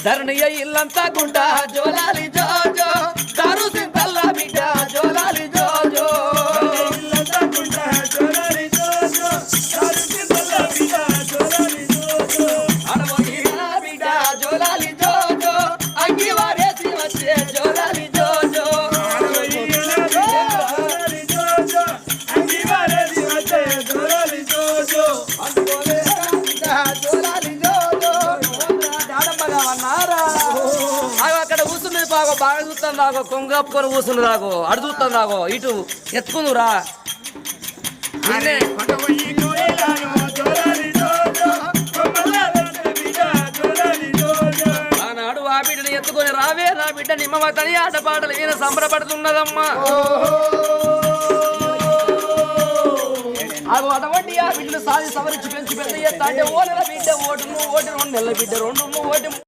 ధరణియ ఇల్లంతా గుండా జోలాలి జోజో దారు సింతల్ల బిడ్డ జోలాలి జోజో అడవోగిన బిడ్డ జోలాలి జోజో అంగి వారేసి వచ్చే జోలాలి జోజో అక్కడ కూర్చున్నది బాగో బాగా చూస్తాను రాగో కొంగ కప్పుకొని కూర్చుంది రాగో అడు చూస్తాను రాగో ఇటు ఎత్తుకుందు రా ఆనాడు ఆ బిడ్డని ఎత్తుకొని రావే నా బిడ్డ నిమ్మవ తని ఆటపాటలు ఈయన సంబరపడుతున్నదమ్మా అది అటువంటి ఆ బిడ్డను సాధి సవరించి పెంచి పెద్ద ఎత్తా అంటే ఓనెల బిడ్డ ఓటు 2 నెలల బిడ్డ 2 ఓటు